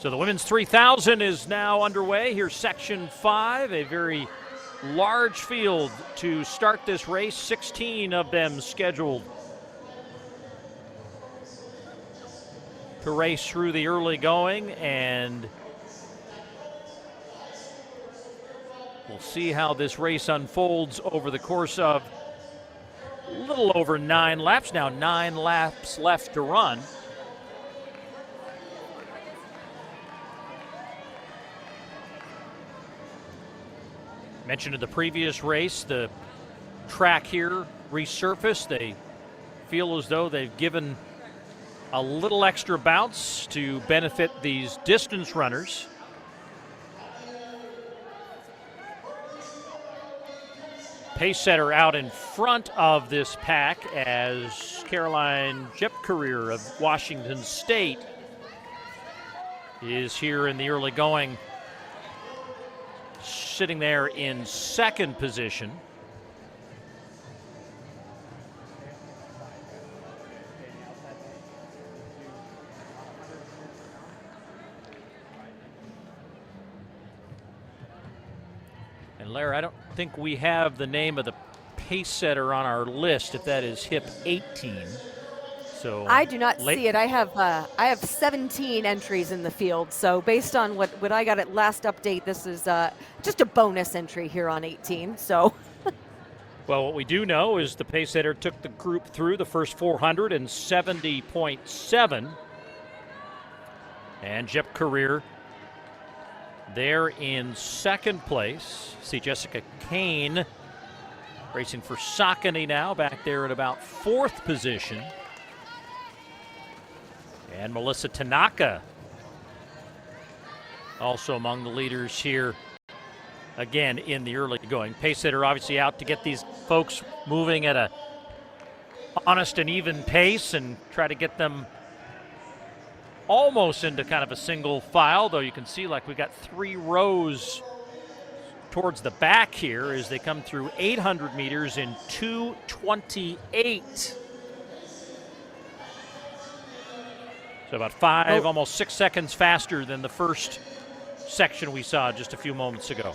So the women's 3,000 is now underway. Here's section 5, a very large field to start this race, 16 of them scheduled to race through the early going, and we'll see how this race unfolds over the course of a little over 9 laps. Now 9 laps left to run. Mentioned in the previous race, the track here resurfaced. They feel as though they've given a little extra bounce to benefit these distance runners. Pace setter out in front of this pack as Caroline Jepcareer of Washington State is here in the early going, sitting there in second position. And Larry, I don't think we have the name of the pace setter on our list, if that is hip 18. So I do not see it. I have 17 entries in the field. So based on what I got at last update, this is just a bonus entry here on 18. So. Well, what we do know is the pace setter took the group through the first 470.7. And Jepcareer there in second place. See Jessica Kane racing for Saucony now, back there at about fourth position. And Melissa Tanaka also among the leaders here again in the early going. Pace setter obviously out to get these folks moving at a honest and even pace and try to get them almost into kind of a single file, though you can see like we got 3 rows towards the back here as they come through 800 meters in 2:28. So about 5, almost 6 seconds faster than the first section we saw just a few moments ago.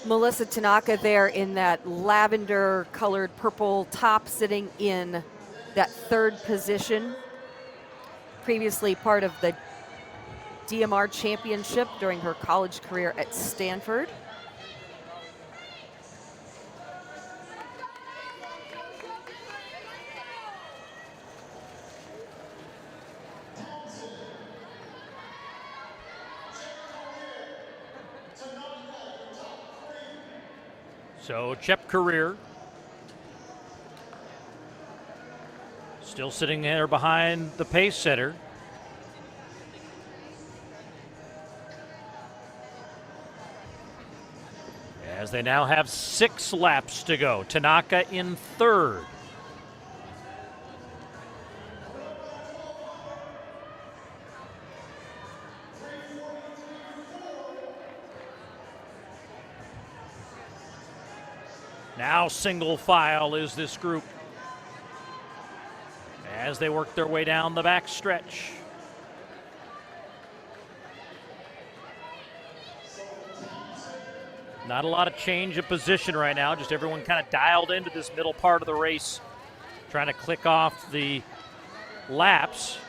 Melissa Tanaka there in that lavender colored purple top, sitting in that third position. Previously part of the DMR championship during her college career at Stanford. So Jepcareer still sitting there behind the pace setter. As they now have 6 laps to go. Tanaka in third. Now single file is this group as they work their way down the back stretch. Not a lot of change of position right now, just everyone kind of dialed into this middle part of the race, trying to click off the laps.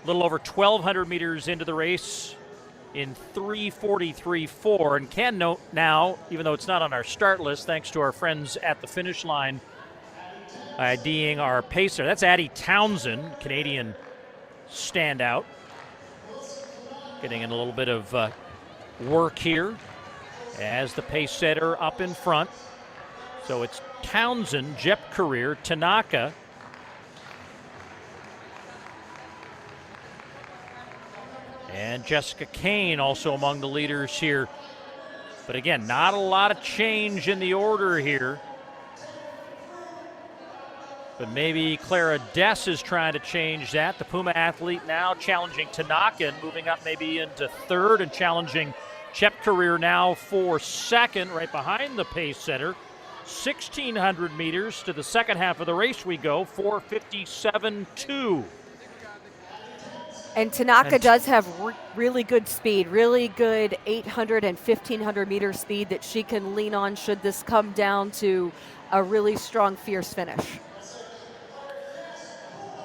A little over 1,200 meters into the race in 3:43.4, and can note now, even though it's not on our start list, thanks to our friends at the finish line IDing our pacer. That's Addie Townsend, Canadian standout, getting in a little bit of work here as the pace setter up in front. So it's Townsend, Jepcareer, Tanaka, and Jessica Kane also among the leaders here. But again, not a lot of change in the order here. But maybe Clara Dess is trying to change that. The Puma athlete now challenging Tanaka and moving up maybe into third, and challenging Jepcareer now for second, right behind the pace setter. 1,600 meters to the second half of the race we go, 4:57.2. And Tanaka does have really good speed, really good 800 and 1500 meter speed that she can lean on should this come down to a really strong, fierce finish.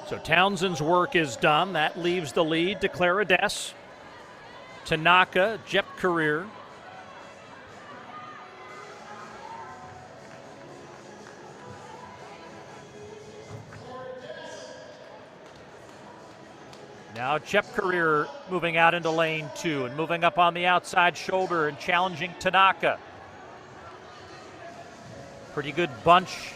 So Townsend's work is done. That leaves the lead to Clara Dess, Tanaka, Jep Career. Now Jep Career moving out into lane 2 and moving up on the outside shoulder and challenging Tanaka. Pretty good bunch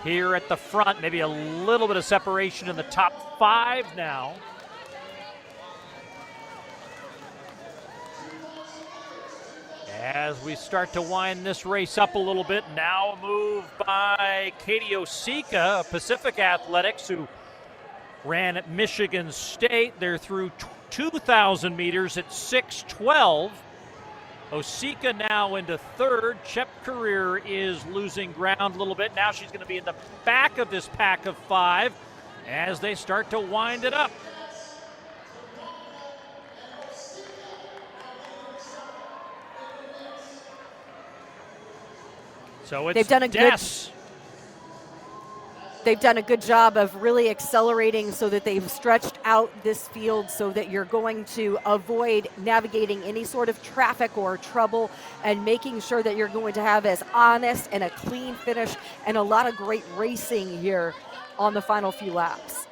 here at the front. Maybe a little bit of separation in the top 5 now. As we start to wind this race up a little bit, now a move by Katie Osika, Pacific Athletics, who ran at Michigan State. They're through 2,000 meters at 6:12. Osika now into third. Jep Career is losing ground a little bit. Now she's going to be in the back of this pack of 5 as they start to wind it up. So it's They've done a good job of really accelerating so that they've stretched out this field so that you're going to avoid navigating any sort of traffic or trouble and making sure that you're going to have as honest and a clean finish and a lot of great racing here on the final few laps.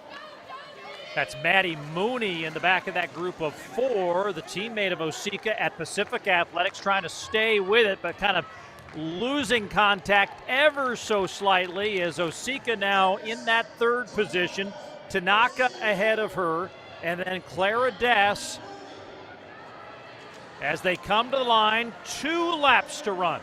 That's Maddie Mooney in the back of that group of 4, the teammate of Osika at Pacific Athletics, trying to stay with it, but kind of losing contact ever so slightly as Osika now in that third position. Tanaka ahead of her, and then Clara Dess as they come to the line, 2 laps to run.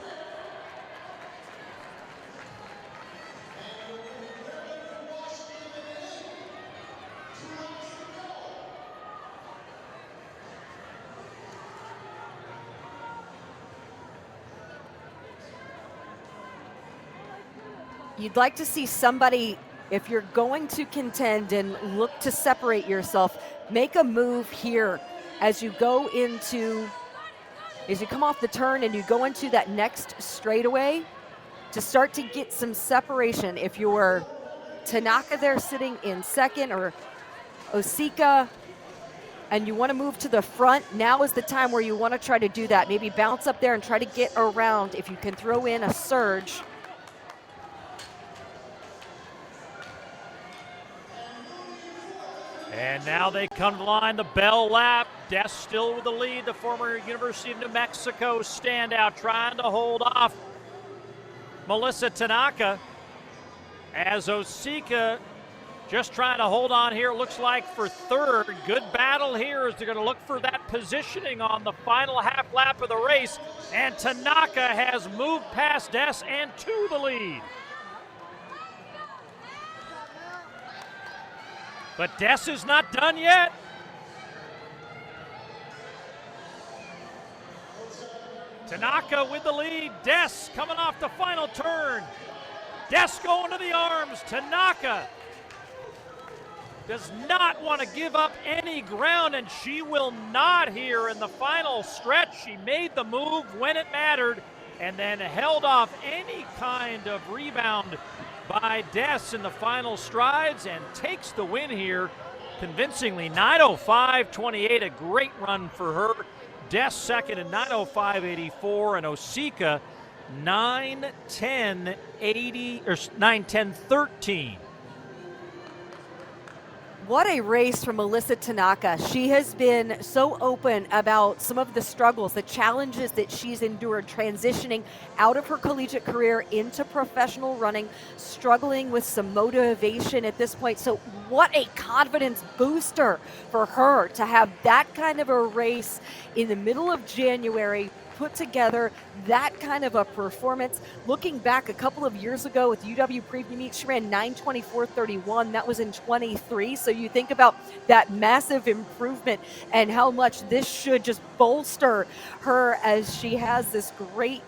You'd like to see somebody, if you're going to contend and look to separate yourself, make a move here as you go into, as you come off the turn and you go into that next straightaway to start to get some separation. If you're Tanaka there sitting in second or Osika and you want to move to the front, now is the time where you want to try to do that. Maybe bounce up there and try to get around if you can throw in a surge. And now they come to the line, the bell lap. Dess still with the lead, the former University of New Mexico standout, trying to hold off Melissa Tanaka as Osika just trying to hold on here, looks like, for third. Good battle here as they're going to look for that positioning on the final half lap of the race. And Tanaka has moved past Dess and to the lead. But Dess is not done yet. Tanaka with the lead. Dess coming off the final turn. Dess going to the arms. Tanaka does not want to give up any ground, and she will not here in the final stretch. She made the move when it mattered and then held off any kind of rebound by Dess in the final strides and takes the win here convincingly. 9:05.28, a great run for her. Dess second in 9:05.84, and Osika 9:10.80 or 9:10.13. What a race from Melissa Tanaka. She has been so open about some of the struggles, the challenges that she's endured transitioning out of her collegiate career into professional running, struggling with some motivation at this point. So what a confidence booster for her to have that kind of a race in the middle of January, put together that kind of a performance. Looking back a couple of years ago with UW Preview Meet, she ran 9:24.31. That was in 23. So you think about that massive improvement and how much this should just bolster her as she has this great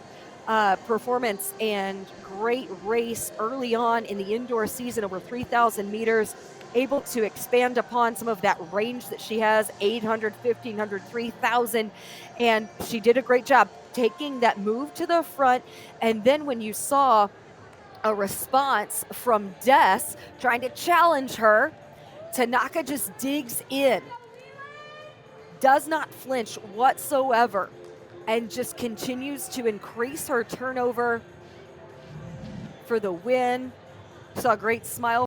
performance and great race early on in the indoor season, over 3,000 meters, able to expand upon some of that range that she has, 800, 1,500, 3,000. And she did a great job taking that move to the front. And then when you saw a response from Des trying to challenge her, Tanaka just digs in, does not flinch whatsoever, and just continues to increase her turnover for the win. Saw a great smile